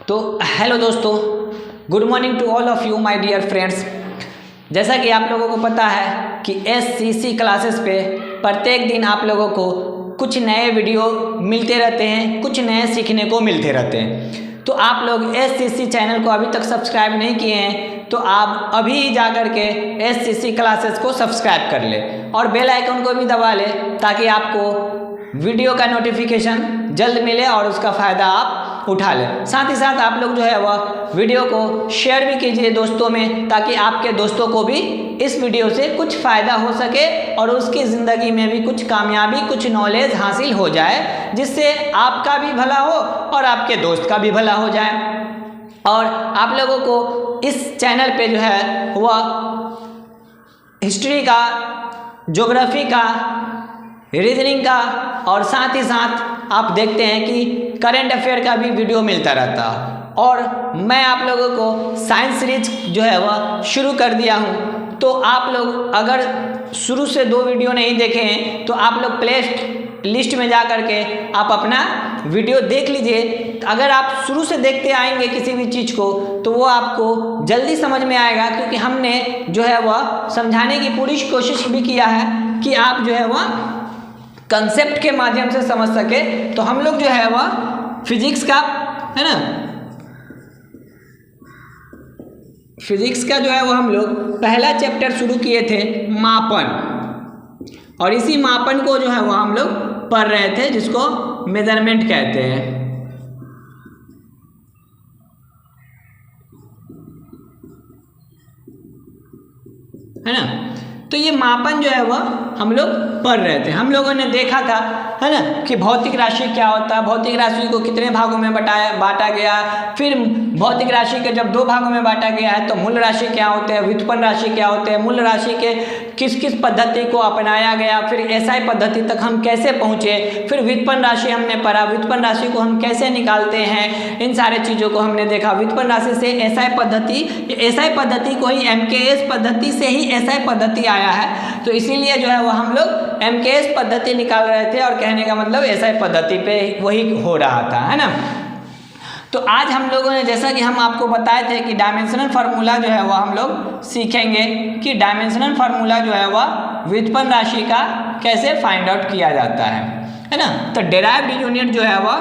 तो हेलो दोस्तों, good morning to all of you my dear friends. जैसा कि आप लोगों को पता है कि SCC क्लासेस पे प्रत्येक दिन आप लोगों को कुछ नए वीडियो मिलते रहते हैं, कुछ नए सीखने को मिलते रहते हैं। तो आप लोग SCC चैनल को अभी तक सब्सक्राइब नहीं किए हैं तो आप अभी जा कर के SCC क्लासेस को सब्सक्राइब कर ले और बेल आइकन को भी दबा ले ताकि आपको वीडियो का नोटिफिकेशन जल्द मिले और उसका फ़ायदा आप उठा लें। साथ ही साथ आप लोग जो है वह वीडियो को शेयर भी कीजिए दोस्तों में, ताकि आपके दोस्तों को भी इस वीडियो से कुछ फ़ायदा हो सके और उसकी ज़िंदगी में भी कुछ कामयाबी, कुछ नॉलेज हासिल हो जाए, जिससे आपका भी भला हो और आपके दोस्त का भी भला हो जाए। और आप लोगों को इस चैनल पे जो है वह हिस्ट्री का, ज्योग्राफी का, रीजनिंग का और साथ ही साथ आप देखते हैं कि करंट अफेयर का भी वीडियो मिलता रहता है। और मैं आप लोगों को साइंस सीरीज जो है वह शुरू कर दिया हूँ। तो आप लोग अगर शुरू से 2 वीडियो नहीं देखे हैं तो आप लोग प्ले लिस्ट में जा कर के आप अपना वीडियो देख लीजिए। अगर आप शुरू से देखते आएंगे किसी भी चीज़ को तो वो आपको जल्दी समझ में आएगा, क्योंकि हमने जो है वह समझाने की पूरी कोशिश भी किया है कि आप जो है वह कंसेप्ट के माध्यम से समझ सके। तो हम लोग जो है वह फिजिक्स का, है ना, फिजिक्स का जो है वह हम लोग पहला चैप्टर शुरू किए थे, मापन, और इसी मापन को जो है वह हम लोग पढ़ रहे थे, जिसको मेजरमेंट कहते हैं, है ना। तो ये मापन जो है वह हम लोग पढ़ रहे थे। हम लोगों ने देखा था, है ना, कि भौतिक राशि क्या होता है, भौतिक राशि को कितने भागों में बांटा गया, फिर भौतिक राशि के जब 2 भागों में बांटा गया है तो मूल राशि क्या होते हैं, व्युत्पन्न राशि क्या होते हैं, मूल राशि के किस किस पद्धति को अपनाया गया, फिर SI पद्धति तक हम कैसे पहुँचे, फिर व्युत्पन्न राशि हमने पढ़ा, व्युत्पन्न राशि को हम कैसे निकालते हैं, इन सारे चीज़ों को हमने देखा। व्युत्पन्न राशि से SI पद्धति को ही MKS पद्धति से ही SI पद्धति आया है। तो इसीलिए जो है वो हम लोग MKS पद्धति निकाल रहे थे और कहने का मतलब SI पद्धति पे वही हो रहा था, है ना। तो आज हम लोगों ने, जैसा कि हम आपको बताए थे कि डायमेंशनल फार्मूला जो है वह हम लोग सीखेंगे कि डायमेंशनल फार्मूला जो है वह व्युत्पन्न राशि का कैसे फाइंड आउट किया जाता है ना। तो डेराइव्ड यूनिट जो है वह,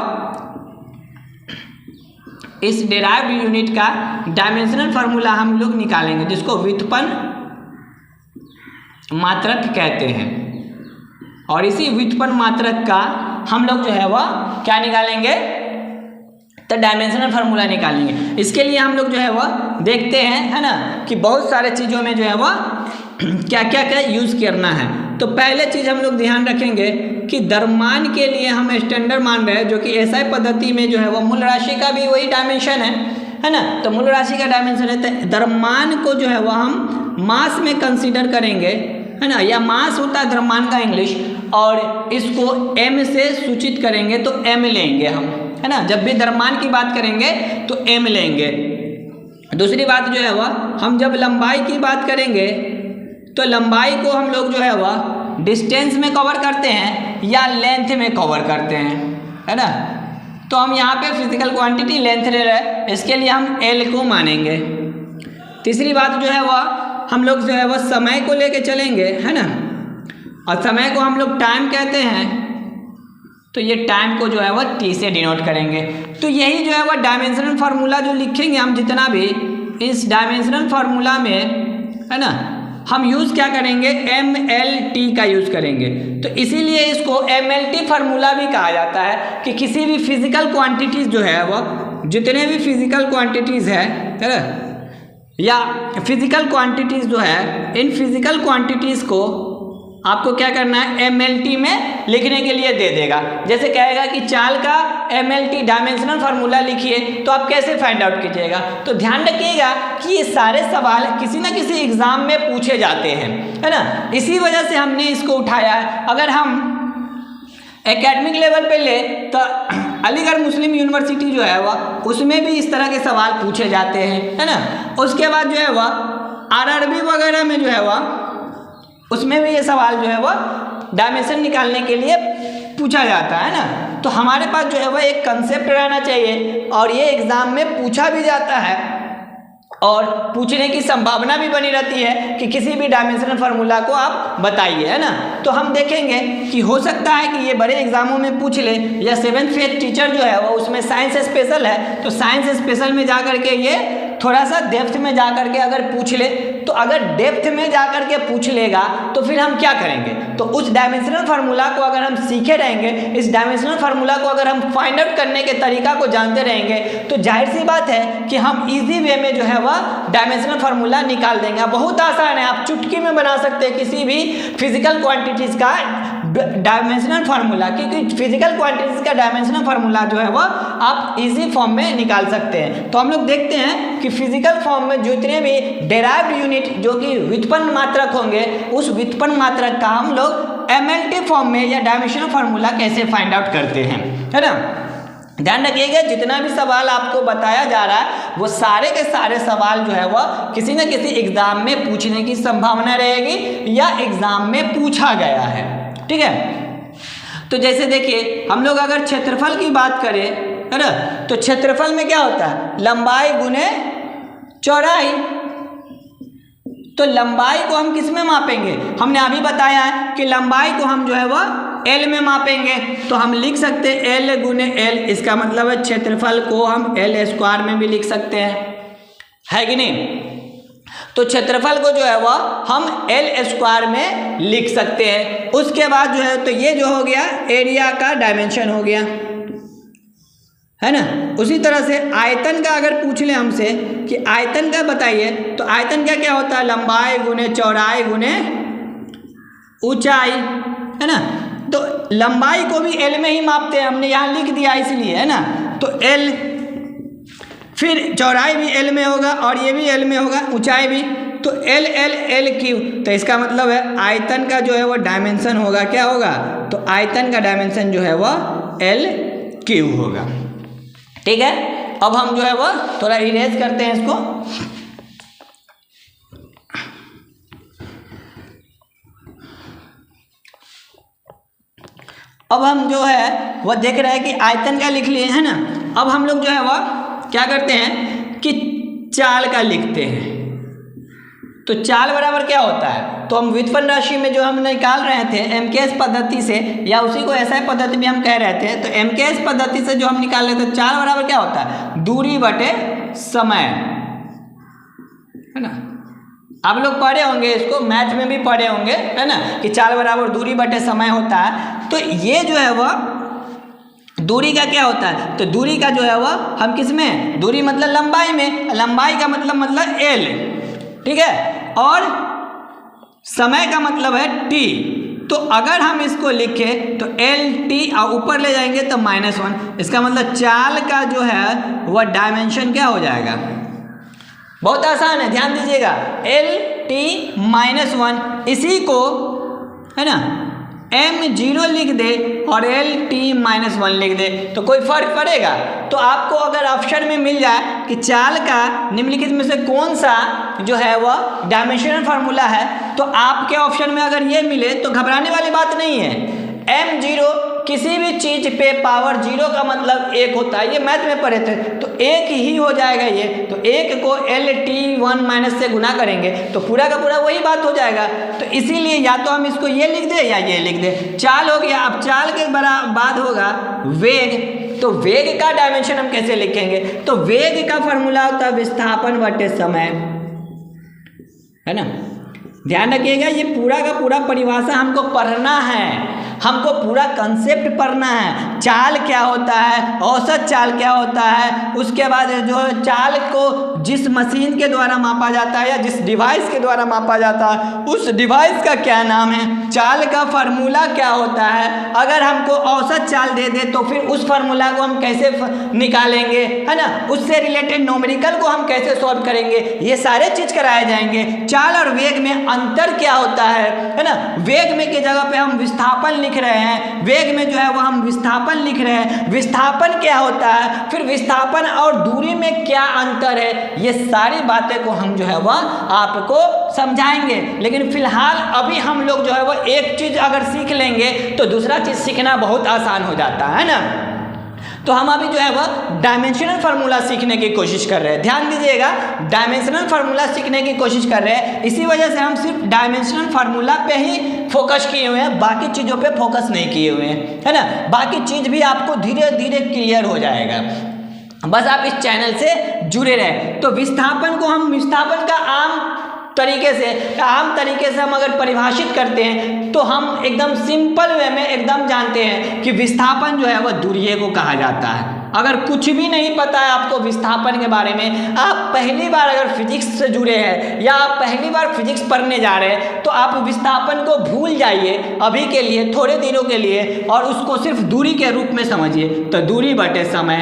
इस डेराइव्ड यूनिट का डायमेंशनल फार्मूला हम लोग निकालेंगे, जिसको व्युत्पन्न मात्रक कहते हैं। और इसी व्युत्पन्न मात्रक का हम लोग जो है वह क्या निकालेंगे, तो डायमेंशनल फार्मूला निकालेंगे। इसके लिए हम लोग जो है वह देखते हैं, है ना, कि बहुत सारे चीज़ों में जो है वह क्या क्या यूज़ करना है। तो पहले चीज़ हम लोग ध्यान रखेंगे कि द्रव्यमान के लिए हम स्टैंडर्ड मान रहे हैं, जो कि SI पद्धति में जो है वह मूल राशि का भी वही डायमेंशन है ना। तो मूल राशि का डायमेंशन है, तो द्रव्यमान को जो है वह हम मास में कंसीडर करेंगे, है ना, या मास होता है द्रव्यमान का इंग्लिश, और इसको M से सूचित करेंगे तो M लेंगे हम, है ना। जब भी द्रव्यमान की बात करेंगे तो M लेंगे। दूसरी बात जो है वह, हम जब लंबाई की बात करेंगे तो लंबाई को हम लोग जो है वह डिस्टेंस में कवर करते हैं या लेंथ में कवर करते हैं, है ना। तो हम यहाँ पे फिजिकल क्वांटिटी लेंथ ले रहे हैं, इसके लिए हम L को मानेंगे। तीसरी बात जो है वह, हम लोग जो है वह समय को लेके चलेंगे, है ना, और समय को हम लोग टाइम कहते हैं, तो ये टाइम को जो है वह T से डिनोट करेंगे। तो यही जो है वह डायमेंशनल फार्मूला जो लिखेंगे हम जितना भी, इस डायमेंशनल फार्मूला में, है ना, हम यूज़ क्या करेंगे, MLT का यूज़ करेंगे। तो इसीलिए इसको MLT फार्मूला भी कहा जाता है कि किसी भी फिजिकल क्वांटिटीज़ जो है वह, जितने भी फिजिकल क्वांटिटीज़ है ना, या फिजिकल क्वांटिटीज़ जो है, इन फिजिकल क्वांटिटीज़ को आपको क्या करना है, MLT में लिखने के लिए दे देगा। जैसे कहेगा कि चाल का MLT डायमेंशनल फार्मूला लिखिए, तो आप कैसे फाइंड आउट कीजिएगा। तो ध्यान रखिएगा कि ये सारे सवाल किसी ना किसी एग्ज़ाम में पूछे जाते हैं, है ना। इसी वजह से हमने इसको उठाया है। अगर हम एकेडमिक लेवल पे ले तो अलीगढ़ मुस्लिम यूनिवर्सिटी जो है वह, उसमें भी इस तरह के सवाल पूछे जाते हैं, है ना। उसके बाद जो है वह RRB वगैरह में जो है वह, उसमें भी ये सवाल जो है वह डायमेंशन निकालने के लिए पूछा जाता है ना। तो हमारे पास जो है वह एक कंसेप्ट रहना चाहिए, और ये एग्जाम में पूछा भी जाता है और पूछने की संभावना भी बनी रहती है कि किसी भी डायमेंशनल फार्मूला को आप बताइए, है ना। तो हम देखेंगे कि हो सकता है कि ये बड़े एग्जामों में पूछ ले, या 7th फेथ टीचर जो है वो उसमें साइंस स्पेशल है, तो साइंस स्पेशल में जा करके ये थोड़ा सा डेप्थ में जा करके अगर पूछ ले, तो अगर डेप्थ में जा करके पूछ लेगा तो फिर हम क्या करेंगे, तो उस डायमेंशनल फार्मूला को अगर हम सीखे रहेंगे, इस डायमेंशनल फार्मूला को अगर हम फाइंड आउट करने के तरीका को जानते रहेंगे, तो जाहिर सी बात है कि हम इजी वे में जो है वह डायमेंशनल फार्मूला निकाल देंगे। बहुत आसान है, आप चुटकी में बना सकते हैं किसी भी फिजिकल क्वांटिटीज का डायमेंशनल फार्मूला, क्योंकि फिजिकल क्वांटिटीज का डायमेंशनल फार्मूला जो है वह आप इजी फॉर्म में निकाल सकते हैं। तो हम लोग देखते हैं कि फिजिकल फॉर्म में जितने भी डेराइव्ड यूनिट जो कि व्युत्पन्न मात्रक होंगे, उस व्युत्पन्न मात्रक का हम लोग MLT फॉर्म में या डायमेंशनल फार्मूला कैसे फाइंड आउट करते हैं, है ना। ध्यान रखिएगा, जितना भी सवाल आपको बताया जा रहा है वो सारे के सारे सवाल जो है वह किसी न किसी एग्जाम में पूछने की संभावना रहेगी या एग्जाम में पूछा गया है, ठीक है। तो जैसे देखिए, हम लोग अगर क्षेत्रफल की बात करें, है ना, तो क्षेत्रफल में क्या होता है, लंबाई गुने चौड़ाई। तो लंबाई को हम किस में मापेंगे, हमने अभी बताया है कि लंबाई को हम जो है वह L में मापेंगे। तो हम लिख सकते हैं L गुने L, इसका मतलब है क्षेत्रफल को हम L² में भी लिख सकते हैं, है कि नहीं। तो क्षेत्रफल को जो है वह हम L² में लिख सकते हैं। उसके बाद जो है, तो ये जो हो गया एरिया का डायमेंशन हो गया, है ना। उसी तरह से आयतन का अगर पूछ ले हमसे कि आयतन का बताइए, तो आयतन का क्या होता है, लंबाई गुने चौड़ाई गुने ऊंचाई, है ना। तो लंबाई को भी L में ही मापते हैं, हमने यहाँ लिख दिया इसलिए, है ना। तो L, फिर चौड़ाई भी L में होगा और ये भी L में होगा, ऊंचाई भी। तो L L L Q, तो इसका मतलब है आयतन का जो है वो डायमेंशन होगा, क्या होगा, तो आयतन का डायमेंशन जो है वह LQ होगा, ठीक है। अब हम जो है वह थोड़ा इरेज करते हैं इसको। अब हम जो है वह देख रहे हैं कि आयतन का लिख लिए, है ना। अब हम लोग जो है वह क्या करते हैं कि चाल का लिखते हैं। तो चाल बराबर क्या होता है, तो हम व्युत्पन्न राशि में जो हम निकाल रहे थे MKS पद्धति से, या उसी को SI पद्धति भी हम कह रहे थे, तो MKS पद्धति से जो हम निकाल रहे थे, चाल बराबर क्या होता है, दूरी बटे समय, है ना। आप लोग पढ़े होंगे इसको, मैथ में भी पढ़े होंगे, है ना, कि चाल बराबर दूरी बटे समय होता है। तो ये जो है वह दूरी का क्या होता है, तो दूरी का जो है वह हम किस में, दूरी मतलब लंबाई में, लंबाई का मतलब L, ठीक है, और समय का मतलब है T। तो अगर हम इसको लिखें तो LT और ऊपर ले जाएंगे तो -1, इसका मतलब चाल का जो है वह डायमेंशन क्या हो जाएगा, बहुत आसान है, ध्यान दीजिएगा, LT -1, इसी को, है ना, M0 लिख दे और LT -1 लिख दे, तो कोई फर्क पड़ेगा। तो आपको अगर ऑप्शन में मिल जाए कि चाल का निम्नलिखित में से कौन सा जो है वह डायमेंशनल फार्मूला है, तो आपके ऑप्शन में अगर ये मिले तो घबराने वाली बात नहीं है। M0 किसी भी चीज पे पावर 0 का मतलब 1 होता है, ये मैथ में पढ़े थे, तो 1 ही हो जाएगा ये। तो 1 को LT1 से गुना करेंगे तो पूरा का पूरा वही बात हो जाएगा। तो इसीलिए या तो हम इसको ये लिख दे या ये लिख दे। चाल हो गया। अब चाल के बाद होगा वेग। तो वेग का डायमेंशन हम कैसे लिखेंगे, तो वेग का फॉर्मूला होता है विस्थापन बटे समय, है ना। ध्यान रखिएगा, ये पूरा का पूरा परिभाषा हमको पढ़ना है, हमको पूरा कंसेप्ट पढ़ना है। चाल क्या होता है, औसत चाल क्या होता है, उसके बाद जो चाल को जिस मशीन के द्वारा मापा जाता है या जिस डिवाइस के द्वारा मापा जाता है उस डिवाइस का क्या नाम है, चाल का फार्मूला क्या होता है। अगर हमको औसत चाल दे दे तो फिर उस फार्मूला को हम कैसे निकालेंगे, है ना, उससे रिलेटेड न्यूमेरिकल को हम कैसे सॉल्व करेंगे, ये सारे चीज कराए जाएंगे। चाल और वेग में अंतर क्या होता है ना, वेग में की जगह पे हम विस्थापन लिख लिख रहे हैं, वेग में जो है वो हम विस्थापन लिख रहे हैं, विस्थापन क्या होता है, फिर विस्थापन और दूरी में क्या अंतर है, ये सारी बातें को हम जो है वह आपको समझाएंगे। लेकिन फिलहाल अभी हम लोग जो है वो एक चीज़ अगर सीख लेंगे तो दूसरा चीज़ सीखना बहुत आसान हो जाता है ना। तो हम अभी जो है वह डायमेंशनल फार्मूला सीखने की कोशिश कर रहे हैं। ध्यान दीजिएगा, डायमेंशनल फार्मूला सीखने की कोशिश कर रहे हैं, इसी वजह से हम सिर्फ डायमेंशनल फार्मूला पे ही फोकस किए हुए हैं, बाकी चीज़ों पे फोकस नहीं किए हुए हैं, है ना। बाकी चीज़ भी आपको धीरे धीरे क्लियर हो जाएगा, बस आप इस चैनल से जुड़े रहें। तो विस्थापन को हम विस्थापन का आम तरीके से हम अगर परिभाषित करते हैं तो हम एकदम सिंपल वे में एकदम जानते हैं कि विस्थापन जो है वह दूरिये को कहा जाता है। अगर कुछ भी नहीं पता है आपको विस्थापन के बारे में, आप पहली बार अगर फिजिक्स से जुड़े हैं या आप पहली बार फिजिक्स पढ़ने जा रहे हैं, तो आप विस्थापन को भूल जाइए अभी के लिए, थोड़े दिनों के लिए, और उसको सिर्फ दूरी के रूप में समझिए। तो दूरी बटे समय,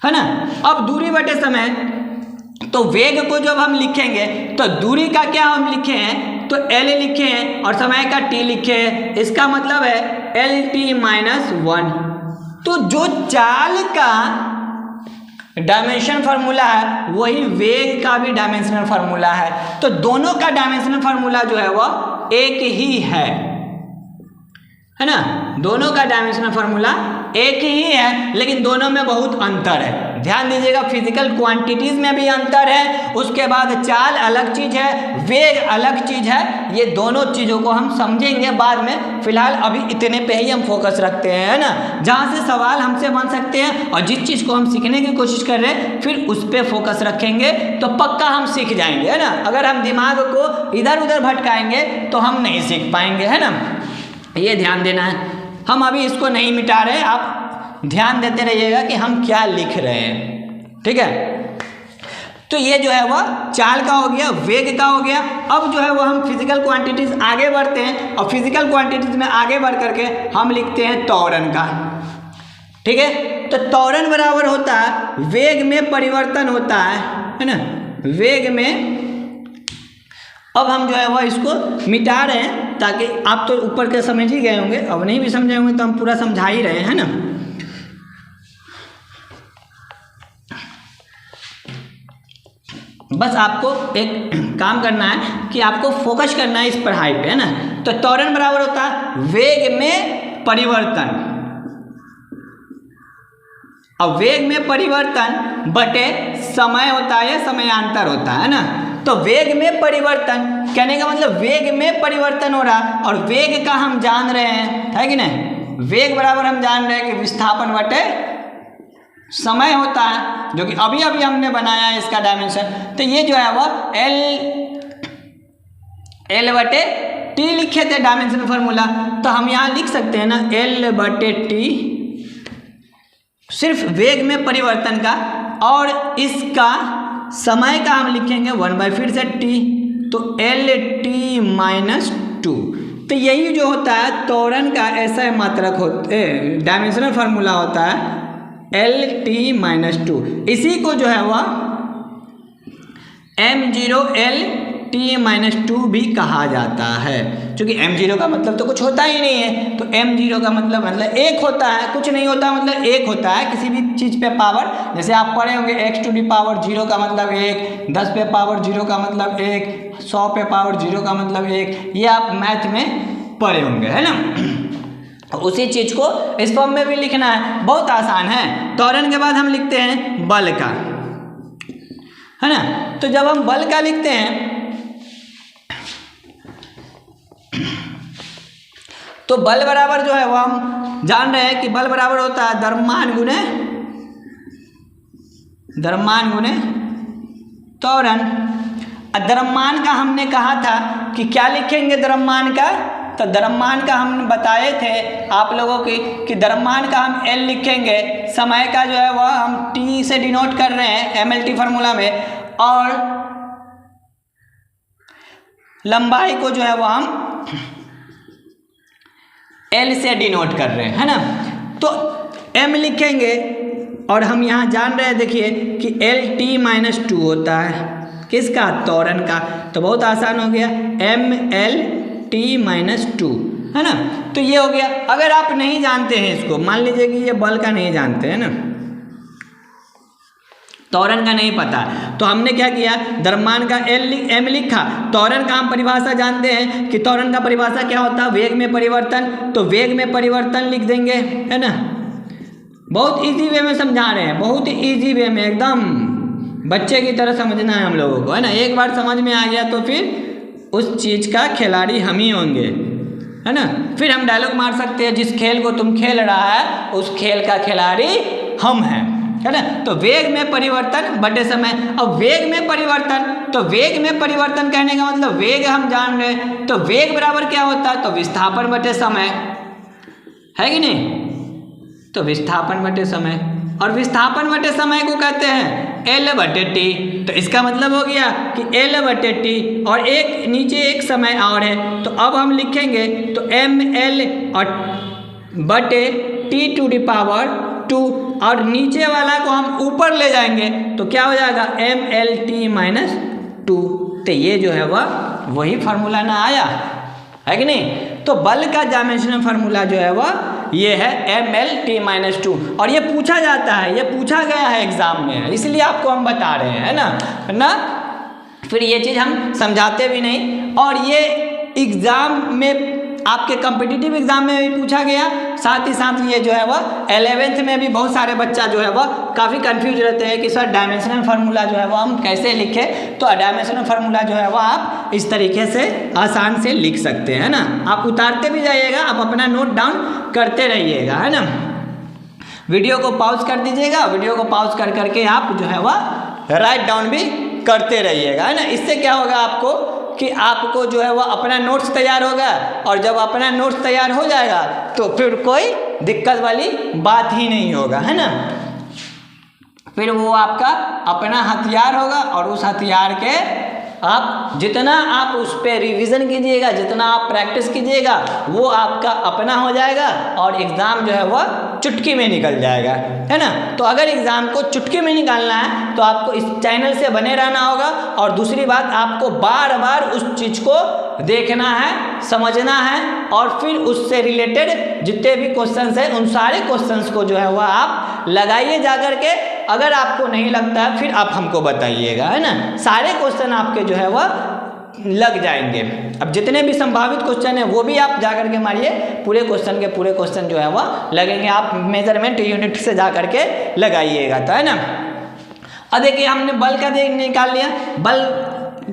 है ना। अब दूरी बटे समय, तो वेग को जब हम लिखेंगे तो दूरी का क्या हम लिखे हैं, तो L लिखे हैं और समय का T लिखे हैं, इसका मतलब है LT-1। तो जो चाल का डायमेंशन फार्मूला है वही वेग का भी डायमेंशनल फार्मूला है। तो दोनों का डायमेंशनल फार्मूला जो है वह एक ही है ना। दोनों का डायमेंशनल फार्मूला एक ही है, लेकिन दोनों में बहुत अंतर है। ध्यान दीजिएगा, फिजिकल क्वांटिटीज में भी अंतर है, उसके बाद चाल अलग चीज़ है, वेग अलग चीज़ है। ये दोनों चीज़ों को हम समझेंगे बाद में, फिलहाल अभी इतने पे ही हम फोकस रखते हैं, है ना। जहाँ से सवाल हमसे बन सकते हैं और जिस चीज़ को हम सीखने की कोशिश कर रहे हैं फिर उस पर फोकस रखेंगे तो पक्का हम सीख जाएंगे, है ना। अगर हम दिमाग को इधर उधर भटकाएंगे तो हम नहीं सीख पाएंगे, है ना। ये ध्यान देना है, हम अभी इसको नहीं मिटा रहे, आप ध्यान देते रहिएगा कि हम क्या लिख रहे हैं, ठीक है। तो ये जो है वह चाल का हो गया, वेग का हो गया। अब जो है वह हम फिजिकल क्वांटिटीज आगे बढ़ते हैं और फिजिकल क्वांटिटीज में आगे बढ़ करके हम लिखते हैं त्वरण का, ठीक है। तो त्वरण बराबर होता है वेग में परिवर्तन होता है ना, वेग में। अब हम जो है वह इसको मिटा रहे हैं ताकि आप तो ऊपर के समझ ही गए होंगे, अब नहीं भी समझे होंगे तो हम पूरा समझा ही रहे हैं ना। बस आपको एक काम करना है कि आपको फोकस करना है इस पढ़ाई पे, है ना। तो त्वरण बराबर होता है वेग में परिवर्तन, अब वेग में परिवर्तन बटे समय होता है या समयांतर होता है ना। तो वेग में परिवर्तन कहने का मतलब वेग में परिवर्तन हो रहा, और वेग का हम जान रहे हैं, है कि नहीं। वेग बराबर हम जान रहे हैं कि विस्थापन बटे समय होता है, जो कि अभी अभी हमने बनाया है इसका डायमेंशन। तो ये जो है वो L बटे T लिखे थे डायमेंशनल फार्मूला, तो हम यहाँ लिख सकते हैं ना L बटे T, सिर्फ वेग में परिवर्तन का, और इसका समय का हम लिखेंगे 1/, फिर से T, तो LT-2। तो यही जो होता है त्वरण का ऐसा मात्रक डायमेंशनल फार्मूला होता है LT-2। इसी को जो है वह M0LT-2 भी कहा जाता है, क्योंकि M0 का मतलब तो कुछ होता ही नहीं है। तो M0 का मतलब एक होता है, कुछ नहीं होता मतलब एक होता है किसी भी चीज़ पे पावर। जैसे आप पढ़े होंगे x⁻0 का मतलब 1, 10 पे पावर 0 का मतलब 1, 100 पे पावर 0 का मतलब 1, ये आप मैथ में पढ़े होंगे, है ना। उसी चीज़ को इस फॉर्म में भी लिखना है, बहुत आसान है। त्वरण के बाद हम लिखते हैं बल का, है ना। तो जब हम बल का लिखते हैं तो बल बराबर जो है वो हम जान रहे हैं कि बल बराबर होता है द्रव्यमान गुणे त्वरण। द्रव्यमान का हमने कहा था कि क्या लिखेंगे द्रव्यमान का, तो द्रव्यमान का हम बताए थे आप लोगों की कि द्रव्यमान का हम L लिखेंगे, समय का जो है वह हम T से डिनोट कर रहे हैं MLT फार्मूला में, और लंबाई को जो है वह हम L से डिनोट कर रहे हैं, है ना। तो M लिखेंगे और हम यहाँ जान रहे हैं, देखिए कि LT-2 होता है किसका, त्वरण का। तो बहुत आसान हो गया, MLT-2। है ना। तो ये हो गया। अगर आप नहीं जानते हैं इसको, मान लीजिए कि ये बल का नहीं जानते हैं ना, त्वरण का नहीं पता, तो हमने क्या किया, द्रव्यमान का एम लिखा। त्वरण का हम परिभाषा जानते हैं कि त्वरण का परिभाषा क्या होता है, वेग में परिवर्तन, तो वेग में परिवर्तन लिख देंगे, है ना। बहुत इजी वे में समझा रहे हैं, बहुत इजी वे में, एकदम बच्चे की तरह समझना है हम लोगों को, है ना। एक बार समझ में आ गया तो फिर उस चीज़ का खिलाड़ी हम ही होंगे, है ना। फिर हम डायलॉग मार सकते हैं, जिस खेल को तुम खेल रहा है उस खेल का खिलाड़ी हम हैं, है ना। तो वेग में परिवर्तन बटे समय। अब वेग में परिवर्तन, तो वेग में परिवर्तन कहने का मतलब वेग हम जान रहे हैं, तो वेग बराबर क्या होता है, तो विस्थापन बटे समय, है कि नहीं। तो विस्थापन बटे समय, और विस्थापन बटे समय को कहते हैं L बटे टी। तो इसका मतलब हो गया कि L बटे टी, और एक नीचे एक समय और है, तो अब हम लिखेंगे तो mL और बटे टी टू द पावर 2, और नीचे वाला को हम ऊपर ले जाएंगे तो क्या हो जाएगा mLT माइनस 2। तो ये जो है वही फार्मूला ना आया, है कि नहीं। तो बल का डायमेंशनल फार्मूला जो है वह ये है mLT माइनस 2, और ये पूछा जाता है, ये पूछा गया है एग्जाम में, इसलिए आपको हम बता रहे हैं, है ना। फिर ये चीज़ हम समझाते भी नहीं, और ये एग्ज़ाम में आपके कॉम्पिटिटिव एग्जाम में भी पूछा गया, साथ ही साथ ये जो है वह 11th में भी बहुत सारे बच्चा जो है वह काफ़ी कंफ्यूज रहते हैं कि सर डायमेंशनल फार्मूला जो है वह हम कैसे लिखें। तो डायमेंशनल फार्मूला जो है वह आप इस तरीके से आसान से लिख सकते हैं ना। आप उतारते भी जाइएगा, आप अपना नोट डाउन करते रहिएगा, है ना। वीडियो को पॉज कर दीजिएगा, वीडियो को पॉज कर करके आप जो है वह राइट डाउन भी करते रहिएगा, है ना। इससे क्या होगा आपको कि आपको जो है वह अपना नोट्स तैयार होगा, और जब अपना नोट्स तैयार हो जाएगा तो फिर कोई दिक्कत वाली बात ही नहीं होगा, है ना। फिर वो आपका अपना हथियार होगा, और उस हथियार के आप जितना आप उस पर रिवीजन कीजिएगा, जितना आप प्रैक्टिस कीजिएगा, वो आपका अपना हो जाएगा, और एग्ज़ाम जो है वह चुटकी में निकल जाएगा, है ना। तो अगर एग्ज़ाम को चुटकी में निकालना है तो आपको इस चैनल से बने रहना होगा, और दूसरी बात आपको बार बार उस चीज़ को देखना है, समझना है, और फिर उससे रिलेटेड जितने भी क्वेश्चंस हैं उन सारे क्वेश्चंस को जो है वह आप लगाइए जा कर के। अगर आपको नहीं लगता है फिर आप हमको बताइएगा, है ना। सारे क्वेश्चन आपके जो है वह लग जाएंगे। अब जितने भी संभावित क्वेश्चन हैं वो भी आप जा कर के मारिए, पूरे क्वेश्चन जो है वह लगेंगे। आप मेजरमेंट यूनिट से जा कर के लगाइएगा, तो है ना। अब देखिए हमने बल का निकाल लिया, बल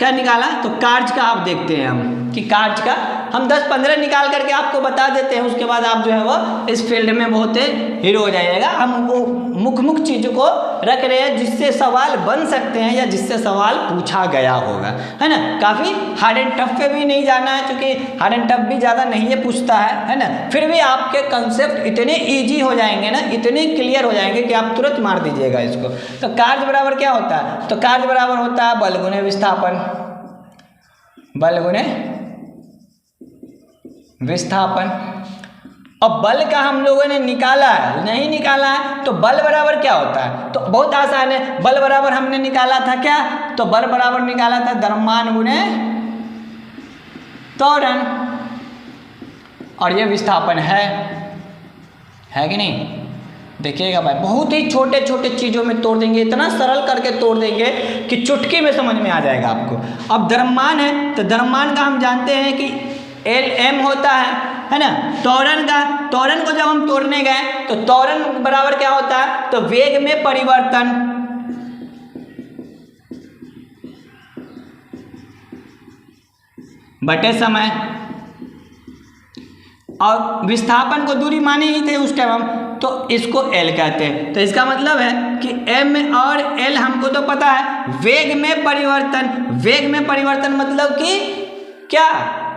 का निकाला, तो कार्य का आप देखते हैं हम कि कार्य का हम 10-15 निकाल करके आपको बता देते हैं। उसके बाद आप जो है वो इस फील्ड में बहुत हीरो हो जाइएगा। हम वो मुख्य चीज़ों को रख रहे हैं जिससे सवाल बन सकते हैं या जिससे सवाल पूछा गया होगा, है ना। काफ़ी हार्ड एंड टफ पे भी नहीं जाना है, क्योंकि हार्ड एंड टफ भी ज़्यादा नहीं ये पूछता है ना। फिर भी आपके कंसेप्ट इतने ईजी हो जाएंगे ना, इतने क्लियर हो जाएंगे कि आप तुरंत मार दीजिएगा इसको। तो कार्य बराबर क्या होता है, तो कार्य बराबर होता है बल गुणे विस्थापन, बल गुणे विस्थापन। अब बल का हम लोगों ने निकाला है, नहीं निकाला है, तो बल बराबर क्या होता है, तो बहुत आसान है। बल बराबर हमने निकाला था क्या, तो बल बराबर निकाला था द्रव्यमान गुणे त्वरण, और ये विस्थापन है कि नहीं। देखिएगा भाई, बहुत ही छोटे छोटे चीज़ों में तोड़ देंगे, इतना सरल करके तोड़ देंगे कि चुटकी में समझ में आ जाएगा आपको। अब द्रव्यमान है, तो द्रव्यमान का हम जानते हैं कि Lm होता है ना। त्वरण को जब हम तोड़ने गए तो त्वरण बराबर क्या होता है, तो वेग में परिवर्तन बटे समय, और विस्थापन को दूरी माने ही थे उस टाइम हम, तो इसको L कहते हैं। तो इसका मतलब है कि M और L हमको तो पता है। वेग में परिवर्तन मतलब कि क्या,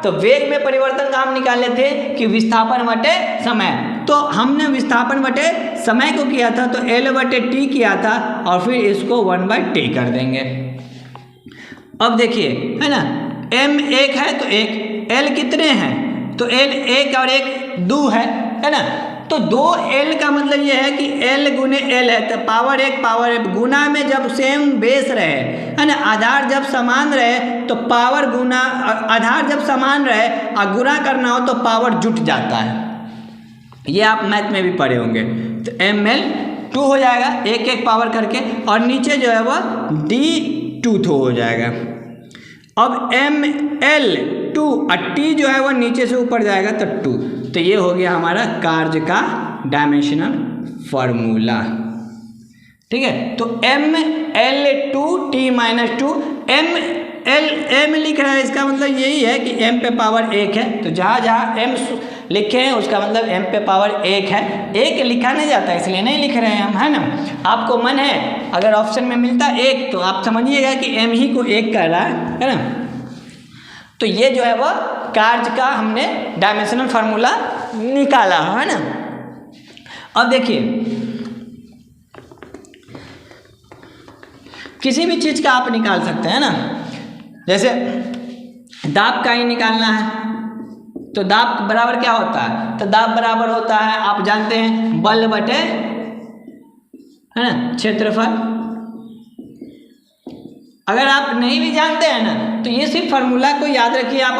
तो वेग में परिवर्तन का हम निकाले थे कि विस्थापन बटे समय। तो हमने विस्थापन बटे समय को किया था तो L बटे टी किया था, और फिर इसको 1/t कर देंगे। अब देखिए, है ना, M 1 है तो 1, L कितने हैं, तो L 1 और 1 2 है ना। तो 2L का मतलब ये है कि L गुने L है, तो पावर 1 गुना में जब सेम बेस रहे, है ना, आधार जब समान रहे तो पावर गुना, आधार जब समान रहे और गुना करना हो तो पावर जुट जाता है। ये आप मैथ में भी पढ़े होंगे। तो ml2 हो जाएगा 1 पावर करके, और नीचे जो है वह d2 हो जाएगा। अब ml2 और t जो है वह नीचे से ऊपर जाएगा तो 2। तो ये हो गया हमारा कार्य का डायमेंशनल फार्मूला। ठीक है, तो ml2t-2 m लिख रहा है, इसका मतलब यही है कि m पे पावर 1 है। तो जहाँ जहाँ m लिखे हैं उसका मतलब m पे पावर 1 है। 1 लिखा नहीं जाता इसलिए नहीं लिख रहे हैं हम, है ना। आपको मन है अगर ऑप्शन में मिलता 1 तो आप समझिएगा कि m ही को 1 कर रहा है ना। तो ये जो है वह कार्य का हमने डायमेंशनल फार्मूला निकाला, है ना। अब देखिए किसी भी चीज़ का आप निकाल सकते हैं ना, जैसे दाब का ही निकालना है तो दाब बराबर क्या होता है, तो दाब बराबर होता है, आप जानते हैं, बल बटे, है ना, क्षेत्रफल। अगर आप नहीं भी जानते हैं ना तो ये सिर्फ फार्मूला को याद रखिए आप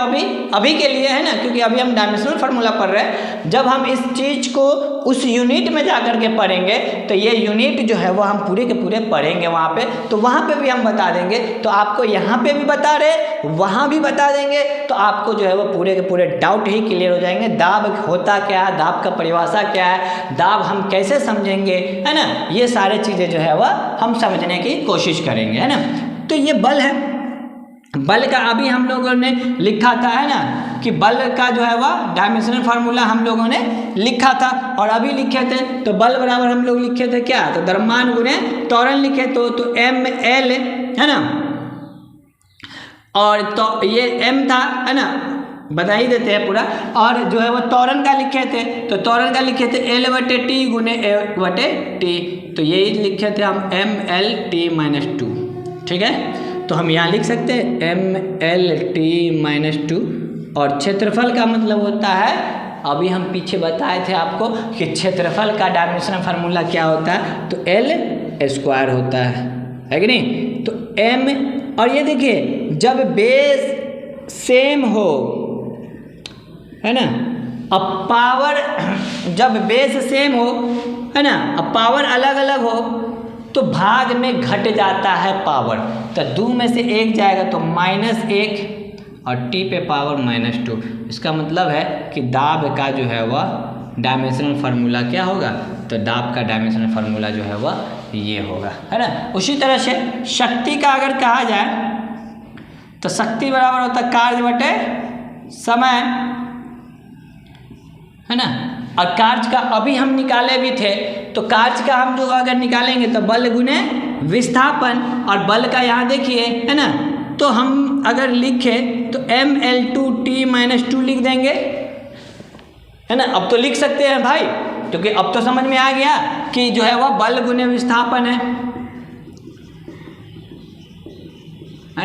अभी के लिए, है ना, क्योंकि अभी हम डायमेंशनल फार्मूला पढ़ रहे हैं। जब हम इस चीज़ को उस यूनिट में जा कर के पढ़ेंगे तो ये यूनिट जो है वो हम पूरे के पूरे पढ़ेंगे वहाँ पे, तो वहाँ पे भी हम बता देंगे। तो आपको यहाँ पे भी बता रहे, वहाँ भी बता देंगे, तो आपको जो है वो पूरे के पूरे डाउट ही क्लियर हो जाएंगे। दाब होता क्या है, दाब का परिभाषा क्या है, दाब हम कैसे समझेंगे, है ना, ये सारे चीज़ें जो है वह हम समझने की कोशिश करेंगे, है ना। तो ये बल है, बल का अभी हम लोगों ने लिखा था, है ना, कि बल का जो है वह डायमेंशनल फार्मूला हम लोगों ने लिखा था और अभी लिखे थे। तो बल बराबर हम लोग लिखे थे क्या, तो द्रव्यमान गुणे त्वरण लिखे तो ml, है ना, और तो ये m था, है ना, बता ही देते हैं पूरा। और जो है वो त्वरण का लिखे थे, तो त्वरण का लिखे थे L/T गुणे A/T, तो यही लिखे थे हम mlt-2। ठीक है, तो हम यहाँ लिख सकते हैं mlt-2, और क्षेत्रफल का मतलब होता है, अभी हम पीछे बताए थे आपको कि क्षेत्रफल का डायमेंशनल फार्मूला क्या होता है, तो L² होता है कि नहीं। तो m, और ये देखिए जब बेस सेम हो, है ना, अब पावर जब बेस सेम हो, है ना, अब पावर अलग अलग हो तो भाग में घट जाता है पावर, तो 2 में से 1 जाएगा तो -1 और t पे पावर -2। इसका मतलब है कि दाब का जो है वह डायमेंशनल फार्मूला क्या होगा, तो दाब का डायमेंशनल फार्मूला जो है वह ये होगा, है ना। उसी तरह से शक्ति का अगर कहा जाए तो शक्ति बराबर होता है कार्य बटे समय, है ना। और कार्य का अभी हम निकाले भी थे, तो कार्य का हम जो अगर निकालेंगे तो बल गुने विस्थापन, और बल का यहाँ देखिए, है ना, तो हम अगर लिखे तो ml2t-2 लिख देंगे, है ना। अब तो लिख सकते हैं भाई, क्योंकि अब तो समझ में आ गया कि जो है वह बल गुने विस्थापन है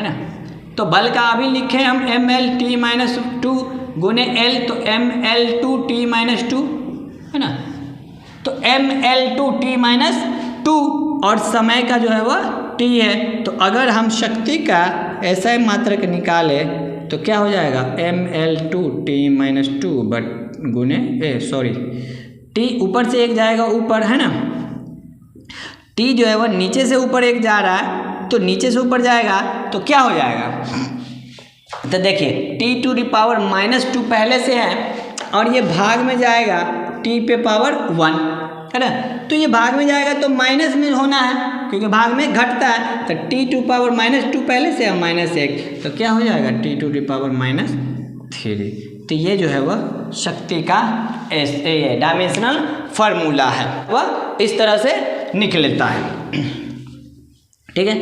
ना। तो बल का अभी लिखे हम mlt-2 गुने L, तो ml2t-2, है ना, तो ml2t-2, और समय का जो है वह t है। तो अगर हम शक्ति का ऐसा मात्रक निकाले तो क्या हो जाएगा, ml2t-2 गुने t ऊपर से 1 जाएगा ऊपर, है ना, t जो है वह नीचे से ऊपर 1 जा रहा है, तो नीचे से ऊपर जाएगा तो क्या हो जाएगा, तो देखिए t⁻⁻2 पहले से है और ये भाग में जाएगा t पे पावर 1, है ना। तो ये भाग में जाएगा तो माइनस में होना है, क्योंकि भाग में घटता है, तो t⁻2 पहले से है -1, तो क्या हो जाएगा t⁻3। तो ये जो है वह शक्ति का डायमेंशनल फार्मूला है, वह इस तरह से निकलता है। ठीक है,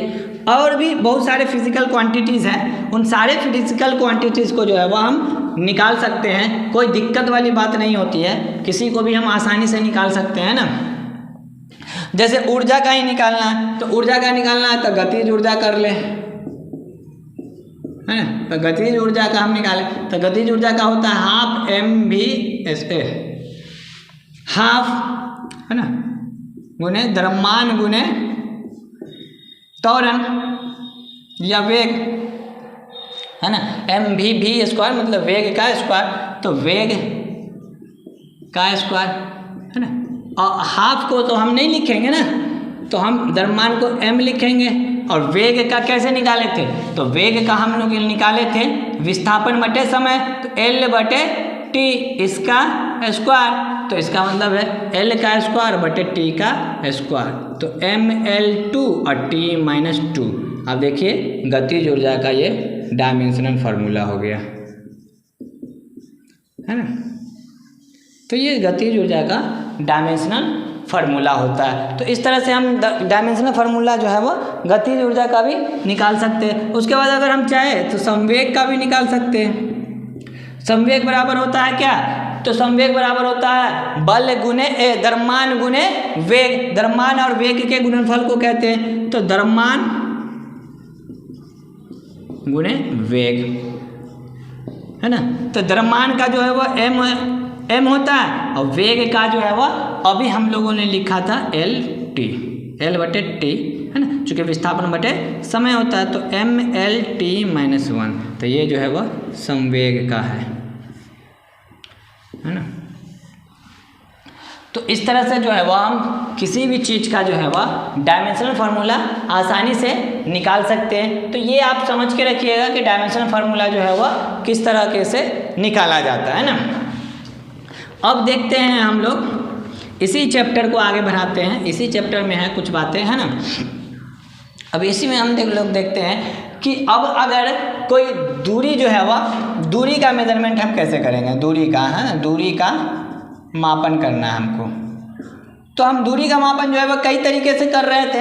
और भी बहुत सारे फिजिकल क्वांटिटीज़ हैं, उन सारे फिजिकल क्वांटिटीज़ को जो है वह हम निकाल सकते हैं, कोई दिक्कत वाली बात नहीं होती है, किसी को भी हम आसानी से निकाल सकते हैं ना। जैसे ऊर्जा का ही निकालना है, तो ऊर्जा का निकालना है तो गतिज ऊर्जा कर ले, है ना, तो गतिज ऊर्जा का हम निकालें तो गतिज ऊर्जा का होता है 12 mv/s, हाफ है ना गुने द्रव्यमान गुने त्वरण या वेग है ना, mv स्क्वायर मतलब वेग का स्क्वायर, तो वेग का स्क्वायर है ना। और हाफ को तो हम नहीं लिखेंगे ना, तो हम द्रव्यमान को m लिखेंगे। और वेग का कैसे निकाले थे, तो वेग का हम लोग निकाले थे विस्थापन बटे समय, तो L बटे T इसका स्क्वायर, तो इसका मतलब है L का स्क्वायर बटे T का स्क्वायर, तो mL2 और T-2। अब देखिए गतिज ऊर्जा का ये डायमेंशनल फार्मूला हो गया है ना। तो ये गतिज ऊर्जा का डायमेंशनल फार्मूला होता है। तो इस तरह से हम डायमेंशनल फार्मूला जो है वो गतिज ऊर्जा का भी निकाल सकते हैं। उसके बाद अगर हम चाहें तो संवेग का भी निकाल सकते हैं। संवेग बराबर होता है क्या, तो संवेग बराबर होता है बल गुने द्रव्यमान गुने वेग। द्रव्यमान और वेग के गुणनफल को कहते हैं तो द्रव्यमान गुने वेग है ना। तो द्रव्यमान का जो है वो m होता है और वेग का जो है वो अभी हम लोगों ने लिखा था L बटे T है ना, चूँकि विस्थापन बटे समय होता है, तो mL/T-1, तो ये जो है वो संवेग का है ना। तो इस तरह से जो है वह हम किसी भी चीज़ का जो है वह डायमेंशनल फार्मूला आसानी से निकाल सकते हैं। तो ये आप समझ के रखिएगा कि डायमेंशनल फार्मूला जो है वह किस तरह से निकाला जाता है ना। अब देखते हैं हम लोग इसी चैप्टर को आगे बढ़ाते हैं। इसी चैप्टर में है कुछ बातें है ना। अब इसी में हम लोग देखते हैं कि अब अगर कोई दूरी जो है वह दूरी का मेजरमेंट हम कैसे करेंगे, दूरी का है ना, दूरी का मापन करना है हमको। तो हम दूरी का मापन जो है वह कई तरीके से कर रहे थे।